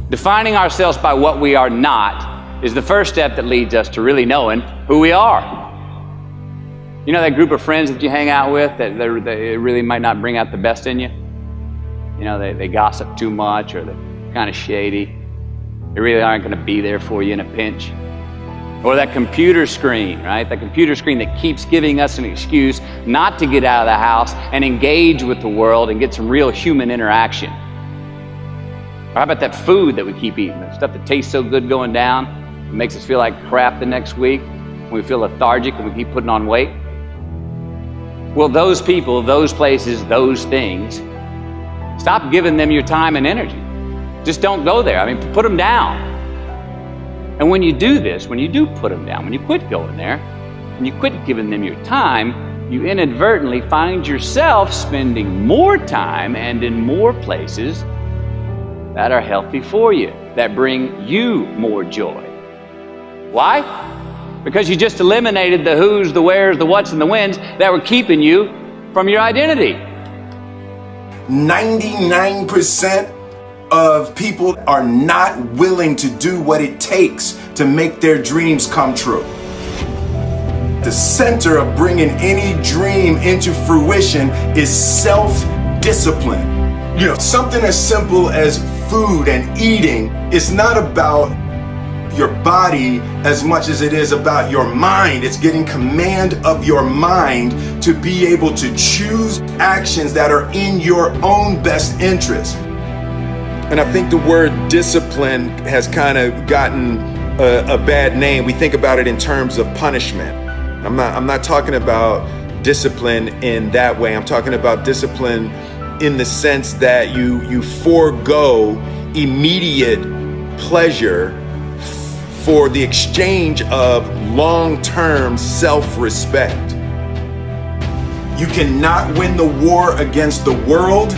Defining ourselves by what we are not is the first step that leads us to really knowing who we are. You know that group of friends that you hang out with that they really might not bring out the best in you? You know, they gossip too much, or they're kind of shady. They really aren't going to be there for you in a pinch. Or that computer screen, right? That computer screen that keeps giving us an excuse not to get out of the house and engage with the world and get some real human interaction. Or how about that food that we keep eating? The stuff that tastes so good going down, it makes us feel like crap the next week, when we feel lethargic and we keep putting on weight. Well, those people, those places, those things, stop giving them your time and energy. Just don't go there. I mean, put them down. And when you do this, when you do put them down, when you quit going there, when you quit giving them your time, you inadvertently find yourself spending more time and in more places that are healthy for you, that bring you more joy. Why? Because you just eliminated the who's, the where's, the what's, and the when's that were keeping you from your identity. 99% of people are not willing to do what it takes to make their dreams come true. The center of bringing any dream into fruition is self-discipline. You know, something as simple as food and eating is not about your body as much as it is about your mind. It's getting command of your mind to be able to choose actions that are in your own best interest. And I think the word discipline has kind of gotten a bad name. We think about it in terms of punishment. I'm not talking about discipline in that way. I'm talking about discipline in the sense that you forego immediate pleasure for the exchange of long-term self-respect. You cannot win the war against the world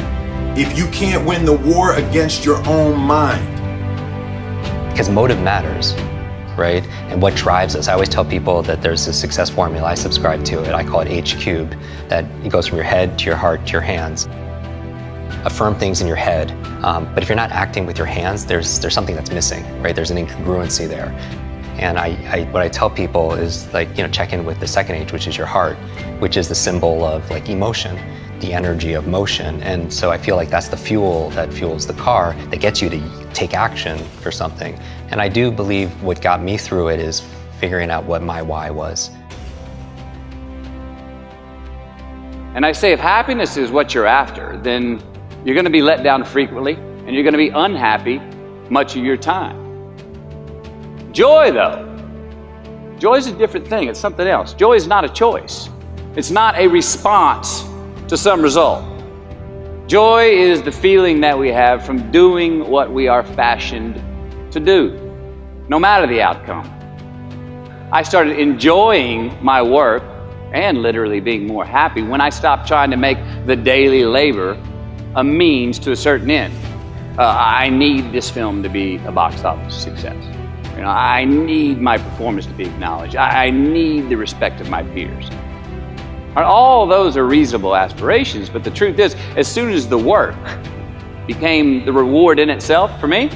if you can't win the war against your own mind. Because motive matters, right? And what drives us. I always tell people that there's a success formula. I subscribe to it. I call it H cubed, that it goes from your head to your heart to your hands. Affirm things in your head, but if you're not acting with your hands, there's something that's missing, right? There's an incongruency there. And what I tell people is, like, you know, check in with the second H, which is your heart, which is the symbol of like emotion, the energy of motion. And so I feel like that's the fuel that fuels the car, that gets you to take action for something. And I do believe what got me through it is figuring out what my why was. And I say, if happiness is what you're after, then you're going to be let down frequently, and you're going to be unhappy much of your time. Joy, though, joy is a different thing. It's something else. Joy is not a choice. It's not a response to some result. Joy is the feeling that we have from doing what we are fashioned to do, no matter the outcome. I started enjoying my work and literally being more happy when I stopped trying to make the daily labor a means to a certain end. I need this film to be a box office success. You know, I need my performance to be acknowledged. I need the respect of my peers. All those are reasonable aspirations, but the truth is, as soon as the work became the reward in itself for me,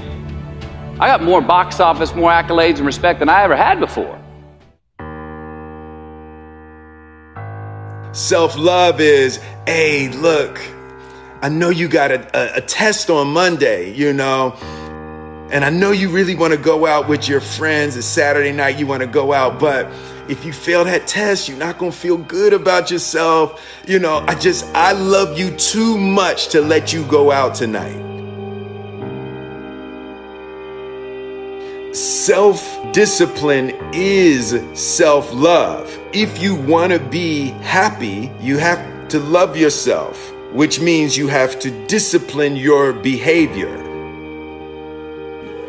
I got more box office, more accolades and respect than I ever had before. Self-love is, hey, look, I know you got a test on Monday, you know, and I know you really want to go out with your friends. It's Saturday night, you want to go out, but if you fail that test, you're not going to feel good about yourself. You know, I love you too much to let you go out tonight. Self-discipline is self-love. If you want to be happy, you have to love yourself, which means you have to discipline your behavior.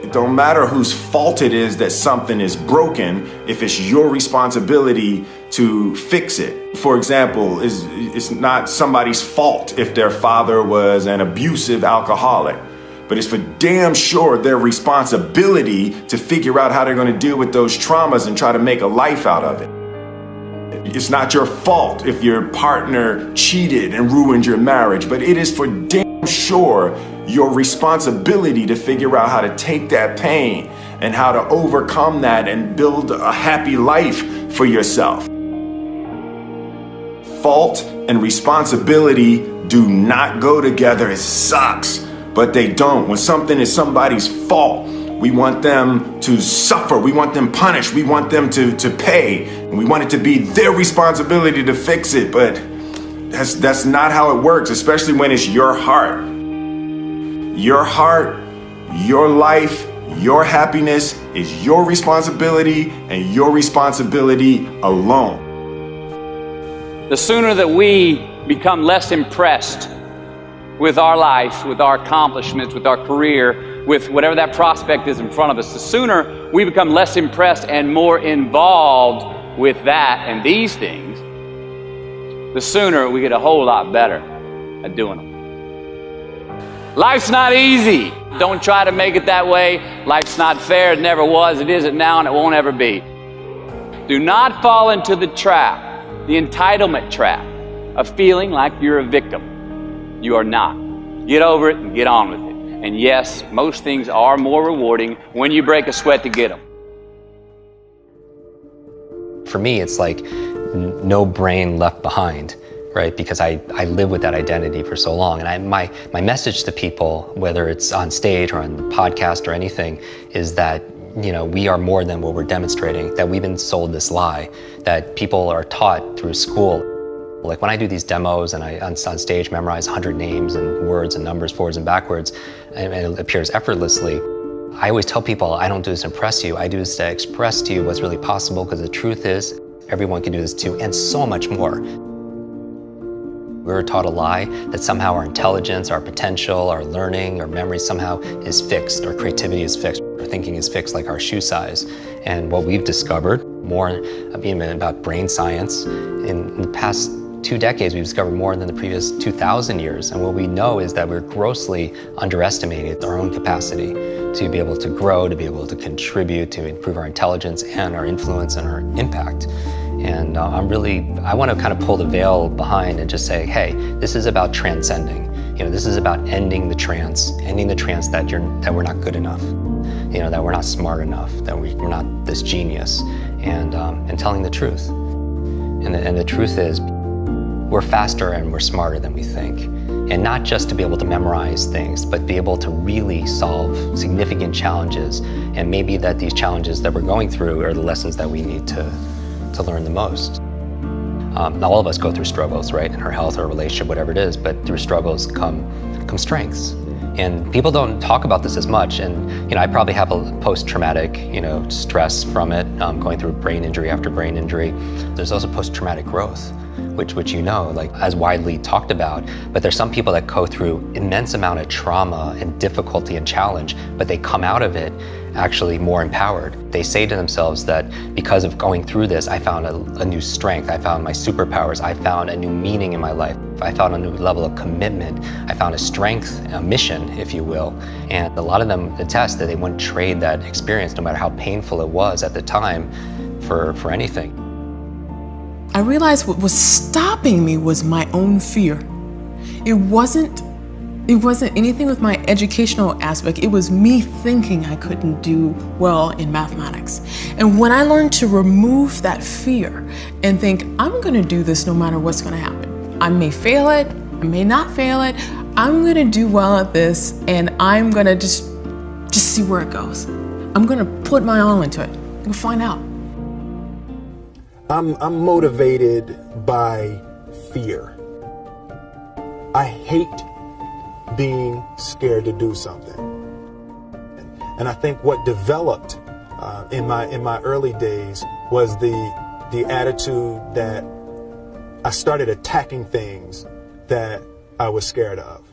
It don't matter whose fault it is that something is broken if it's your responsibility to fix it. For example, it's not somebody's fault if their father was an abusive alcoholic, but it's for damn sure their responsibility to figure out how they're going to deal with those traumas and try to make a life out of it. It's not your fault if your partner cheated and ruined your marriage, but it is for damn sure your responsibility to figure out how to take that pain and how to overcome that and build a happy life for yourself. Fault and responsibility do not go together. It sucks, but they don't. When something is somebody's fault, we want them to suffer. We want them punished. We want them to pay. And we want it to be their responsibility to fix it. But that's not how it works, especially when it's your heart. Your heart, your life, your happiness is your responsibility and your responsibility alone. The sooner that we become less impressed with our life, with our accomplishments, with our career, with whatever that prospect is in front of us, the sooner we become less impressed and more involved with that and these things, the sooner we get a whole lot better at doing them. Life's not easy. Don't try to make it that way. Life's not fair. It never was. It isn't now, and it won't ever be. Do not fall into the trap, the entitlement trap, of feeling like you're a victim. You are not. Get over it and get on with it. And yes, most things are more rewarding when you break a sweat to get them. For me, it's like no brain left behind, right? Because I live with that identity for so long. And my message to people, whether it's on stage or on the podcast or anything, is that, you know, we are more than what we're demonstrating, that we've been sold this lie, that people are taught through school. Like when I do these demos and I on stage memorize 100 names and words and numbers forwards and backwards, and it appears effortlessly, I always tell people I don't do this to impress you, I do this to express to you what's really possible, because the truth is everyone can do this too, and so much more. We were taught a lie that somehow our intelligence, our potential, our learning, our memory somehow is fixed, or creativity is fixed, or thinking is fixed, like our shoe size. And what we've discovered, more even about brain science, in the past 2 decades, we've discovered more than the previous 2,000 years. And what we know is that we're grossly underestimating our own capacity to be able to grow, to be able to contribute, to improve our intelligence and our influence and our impact. And I want to kind of pull the veil behind and just say, hey, this is about transcending. You know, this is about ending the trance that we're not good enough, you know, that we're not smart enough, that we're not this genius, and telling the truth. And the truth is, we're faster and we're smarter than we think. And not just to be able to memorize things, but be able to really solve significant challenges. And maybe that these challenges that we're going through are the lessons that we need to learn the most. Now, all of us go through struggles, right? In our health or relationship, whatever it is, but through struggles come strengths. And people don't talk about this as much. And, you know, I probably have a post-traumatic, you know, stress from it, going through brain injury after brain injury. There's also post-traumatic growth, which, you know, like as widely talked about, but there's some people that go through immense amount of trauma and difficulty and challenge, but they come out of it actually more empowered. They say to themselves that because of going through this, I found a new strength, I found my superpowers, I found a new meaning in my life, I found a new level of commitment, I found a strength, a mission, if you will. And a lot of them attest that they wouldn't trade that experience, no matter how painful it was at the time, for anything. I realized what was stopping me was my own fear. It wasn't anything with my educational aspect. It was me thinking I couldn't do well in mathematics. And when I learned to remove that fear and think, I'm gonna do this no matter what's gonna happen. I may fail it, I may not fail it. I'm gonna do well at this, and I'm gonna just see where it goes. I'm gonna put my all into it. We'll find out. I'm motivated by fear. I hate being scared to do something. And I think what developed in my early days was the attitude that I started attacking things that I was scared of.